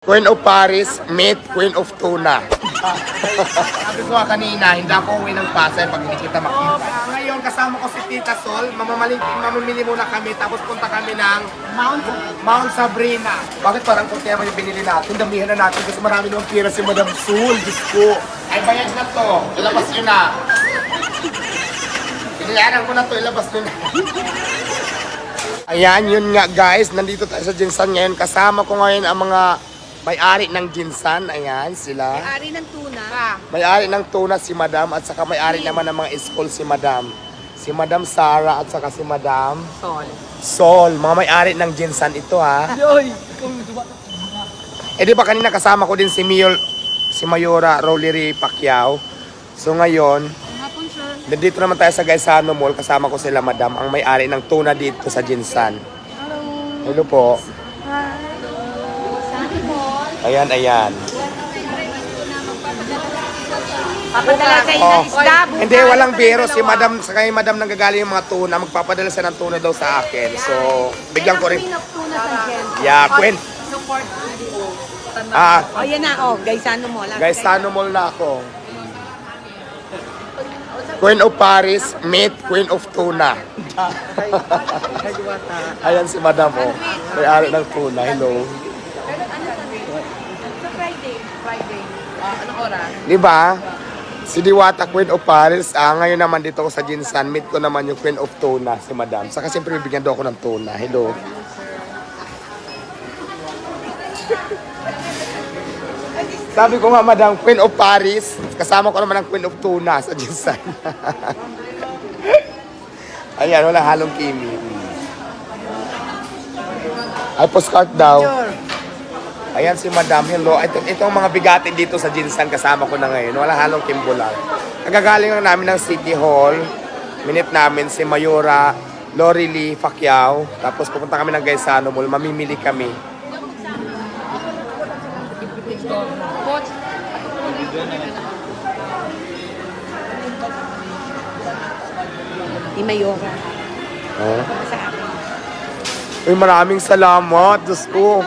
Queen of Paris, meet Queen of Tuna. Sabi ko nga kanina, hindi ako uwi ng Pasay pag hindi kita makita. Ngayon, kasama ko si Tita Sol. Mamamili muna kami, tapos punta kami ng Mount Sabrina. Bakit parang kunti naman yung binili natin? Damihan na natin kasi marami naman pira si Madam Sol. Diyos ko. Ay, bayad na to. Ilabas nyo na. Pinayaran ko na to, ilabas nyo na. Ayan, yun nga guys. Nandito tayo sa Jinsan ngayon. Kasama ko ngayon ang mga may-ari ng Jinsan, ayan sila. May-ari ng tuna. May-ari ng tuna si Madam at saka may-ari naman ng mga school si Madam. Si Madam Sara at saka si Madam Sol. Mga may-ari ng Jinsan ito ha. Eh di ba kanina kasama ko din si Mayora Rollery Pacquiao. So ngayon, nandito naman tayo sa Gaisano Mall. Kasama ko sila Madam, ang may-ari ng tuna dito sa Jinsan. Hello po. Ayan, ayan. Papadala kayo ng isda. Hindi, walang biro. Si Madam, sa kay Madam nanggagaling yung mga tuna. Magpapadala siya ng tuna daw sa akin. So, bigyan ko rin. Yeah, Queen. O yan na, Gaisano Mall. Gaisano Mall na ako. Queen of Paris, meet Queen of Tuna. Ayan si Madam, may-ari ng tuna. Hello. Friday. Anong oras? Di ba? Si Diwata, Queen of Paris. Ngayon naman dito ako sa Jinsan. Meet ko naman yung Queen of Tuna, si Madam. Saka siyempre bibigyan daw ako ng tuna. Hello. Sabi ko nga, Madam, Queen of Paris. Kasama ko naman ang Queen of Tuna sa Jinsan. Ayan, wala halong kimi. Ay, postcard daw. Ayan si Madam, hello. Itong mga bigatin dito sa Jinsan kasama ko na ngayon. Wala halong kimbulan. Nagagaling lang namin ng City Hall. Minute namin si Mayora Rollery Pacquiao. Tapos pupunta kami ng Gaisano Mall. Mamimili kami. Ni Mayora. Sa akin. Uy, maraming salamat. Diyos ko.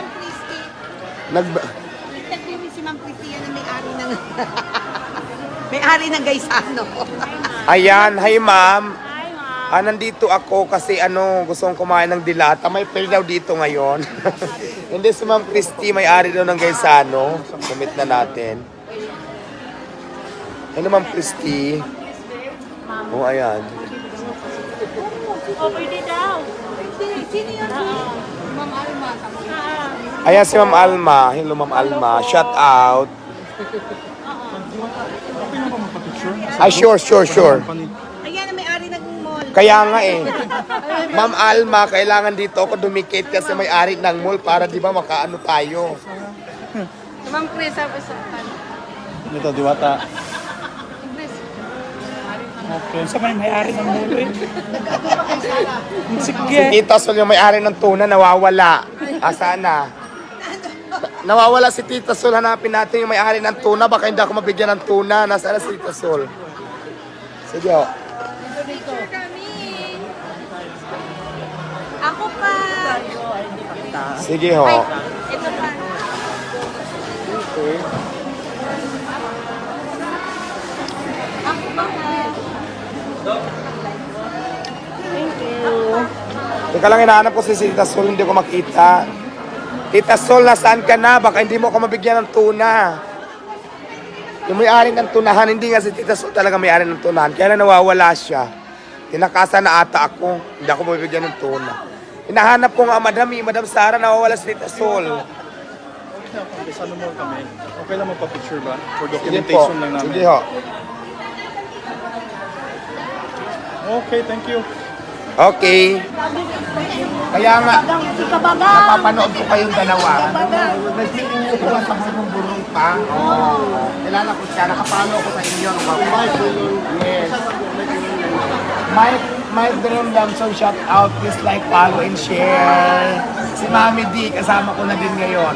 Nagtagpili si Ma'am Christian na may-ari ng... may-ari ng Gaisano. Ayan, hi ma'am. Nandito ako kasi gusto kong kumain ng dilata. May fail daw dito ngayon. Hindi si Ma'am Christy, may-ari daw ng Gaisano. Sumit na natin. Ano Ma'am Christy? Oh, ayan. Pwede daw. Sino yun? Ma'am Alma. Ayan si Ma'am Alma. Hello Ma'am Alma. Shout out. Ay, sure. Ayan na may-ari ng mall. Kaya nga eh. Ma'am Alma, kailangan dito ako dumikit kasi may-ari ng mall para di ba makaano tayo. Ma'am Chris, sabi sa Ito, Diwata. Okay, sa may-ari ng muli. Sige. Si Tita Sol yung may-ari ng tuna, nawawala. Asa na? Nawawala si Tita Sol. Hanapin natin yung may-ari ng tuna. Baka hindi ako mabigyan ng tuna. Nasaan na si Tita Sol? Sige ho. Ako pa. Sige ho. Ito pa. Ako pa. Thank you. Teka lang, hinahanap ko si Tita Sol. Hindi ko makita. Tita Sol, nasaan ka na? Baka hindi mo ako mabigyan ng tuna. Yung may-ari ng tunahan, hindi nga si Tita Sol talaga may-ari ng tunahan. Kaya na nawawala siya. Tinakasa na ata ako. Hindi ako mabigyan ng tuna. Hinahanap ko nga, Madam Sara, nawawala si Tita Sol. Gaisano Mall kami. Okay lang magpa-picture ba? For Sige po. documentation lang namin. Sige ho. Okay, thank you. Okay. Kaya nga, napapanood ko kayong dalawa. Nagsimulan sa burong pa. Kilala ko siya, nakapalo ko sa inyo. Yes. Mike Dream Lamson, shout out. Please like, follow, and share. Si Mami D, kasama ko na din ngayon.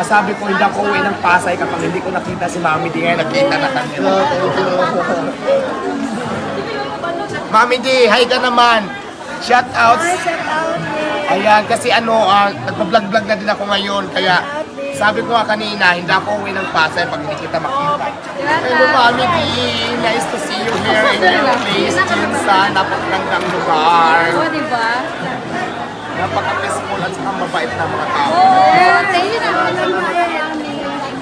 Sabi ko, hindi ako uwi ng Pasay kapag hindi ko nakita si Mami D. Ngayon, nakita na kami. Mami D, hi ka naman. Shout out. Shout out. Ayan, kasi nagpa-vlog-vlog na din ako ngayon. Kaya Sabi ko nga kanina, hindi ako uwi ng Pasay pag hindi kita makita. Hello, Mami D. Nice to see you here in your place. Sa napakagandang lugar. Oo, di ba? Napaka-peaceful at saka mabait na mga tao. Oo, thank you naman.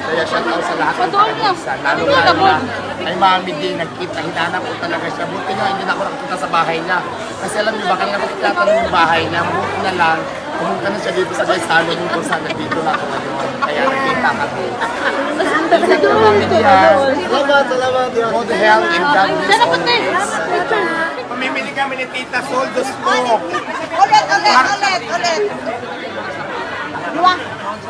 Kaya shout out sa lahat ng Patuloy niya. taga-Bisan. Lalo na kay Mami D. Nagkita, hinanap ko talaga siya. Buti nga, hindi na ako nakikita sa bahay niya. Kasi alam niyo ba, kanina ko titatanong yung bahay niya. Buti na lang, pumunta na siya dito sa Gaisano yung kung saan nandito na ako ngayon. Kaya nakita kami. Thank you, Mami D. Salamat. God help and God bless always. Mamimili kami ni Tita Sol, Diyos ko. Ulit.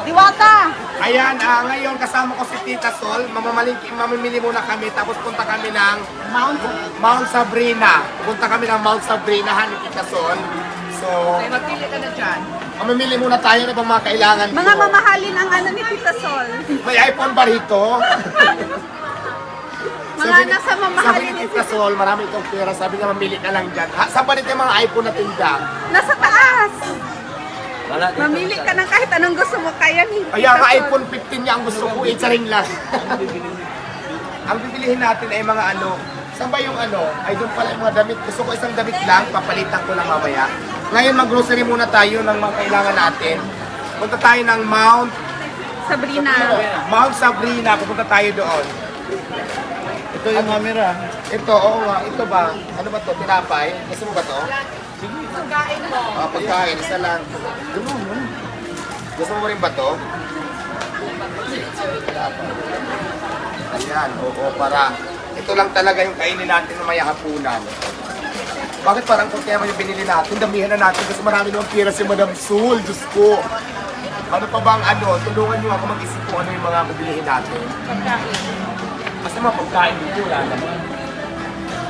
Diwata. Ayan, ngayon kasama ko si Tita Sol. Mamimili muna kami, tapos punta kami ng Mount Sabrina. Punta kami ng Mount Sabrina, ni Tita Sol. So, Magpili ka na dyan. mamimili muna tayo na bang mga kailangan ko. Mga mamahalin ang ano ni Tita Sol. May iPhone ba rito? Mga nasa mamahalin Sabi ni Tita Sol, marami itong pera. Sabi niya, mamili ka lang dyan. Saan ba dito yung mga iPhone na tinda? Nasa taas. Mamili ka ng kahit anong gusto mo. Kaya ni Tita Kaya nga Sol. iPhone 15 niya ang gusto ko, itsaring lang. Ang bibilihin natin ay mga ano, saan ba yung ano? Ay doon pala yung mga damit. Gusto ko isang damit lang, papalitan ko lang mamaya. Ngayon mag-grocery muna tayo ng mga kailangan natin. Punta tayo ng Sabrina. Mount Sabrina, pupunta tayo doon. Ito yung camera. Ito, oo nga, ito ba? Ano ba to? Tinapay? Gusto mo ba to? Pagkain mo. Pagkain, isa lang. Gusto mo rin ba to? Ayan, oo, para ito lang talaga yung kainin natin mamaya hapunan. Bakit parang kung kaya yung binili natin, damihan na natin kasi marami naman pira si Madam Sul, Diyos ko. Ano pa bang ano, tulungan nyo ako mag-isip kung ano yung mga bibilihin natin. Kasi mga pagkain dito, wala naman.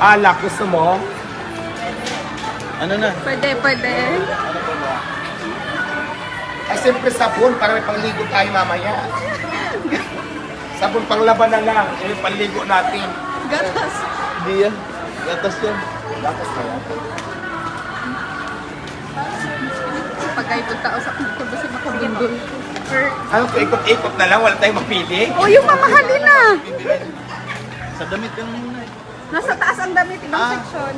Alak, gusto mo? Ano na? Pwede. Ay, siyempre sabon para may pangligo tayo mamaya. Sabon panglaban na lang, yung panligo natin. Gatas. Hindi yan. Gatas yan. Tapos na yan. Pagka itong tao sa kumpul ba si makabundol? Ano ko, ikot-ikot na lang, wala tayong mapili. Oh, yung mamahalin na. Sa damit yung muna. Nasa taas ang damit, ibang section.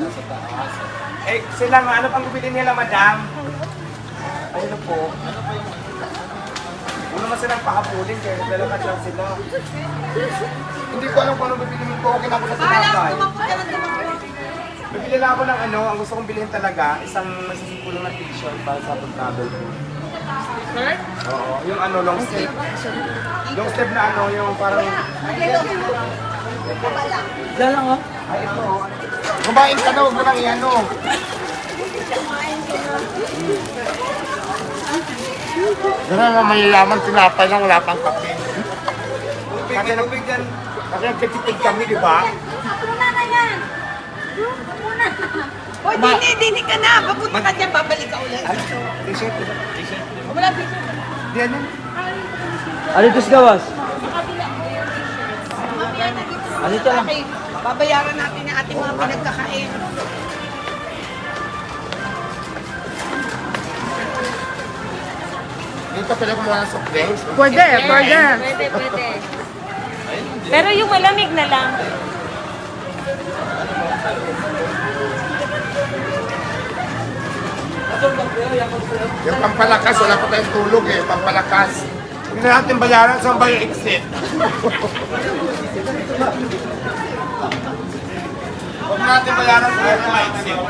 Eh, sila nga, ano pang bibili nila, madam? Ayun na po. Wala naman silang pakapulin, kaya dalakat lang sila. Hindi ko alam kung ano bibili ko, okay na ako sa tinapay. Bibili na ako ng ano, ang gusto kong bilhin talaga, isang masisikulong na t-shirt para sa pag-travel ko. Shirt? Oo, yung ano, long sleeve. Long sleeve na ano, yung parang... Dalang oh. Ay, ito. Kumain ka na, huwag mo lang iano. Ganun na mayayaman, tinapay lang, wala pang kape. Tubig yan. Kasi nagkitipid kami, di ba? Hoy, dini ka na. Papunta ka dyan, babalik ka ulit. T-shirt. Wala dito. Diyan yan. Alitos gawas. Alito lang. Okay, babayaran natin yung ating mga pinagkakain. Dito pala kumuha ng soft drinks. Pwede. Pwede. Pero yung malamig na lang. Yung pampalakas, wala pa tayong tulog eh. Pampalakas. Hindi na natin bayaran, saan ba yung exit? Huwag natin bayaran sa yung exit.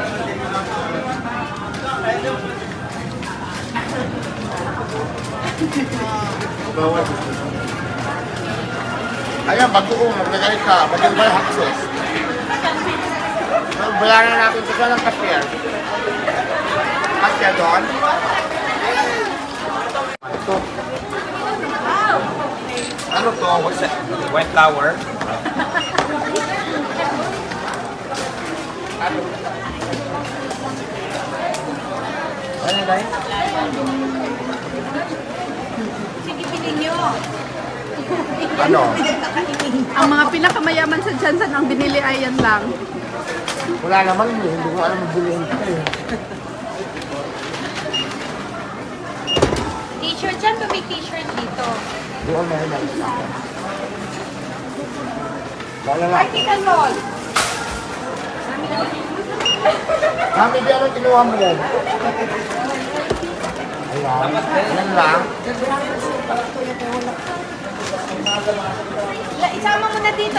Ayan, bagoong, magnagalit ka. Bagay ba yung hot sauce? Bayaran natin ito siya ng cashier. Cashier doon. Ito. Ano to? What's that? White flour? Ano? Ano guys? Sige, pili nyo. Ano? Ang mga pinakamayaman sa Jansan ang binili ay yan lang. Wala naman, hindi ko alam magbilihin ko eh. T-shirt dyan, may t-shirt dito. Di all meron na isa. Wala lang. Ay, Tita Sol! Mami, di anong kinuha mo? Ayan. Ayan lang. Isama mo na dito,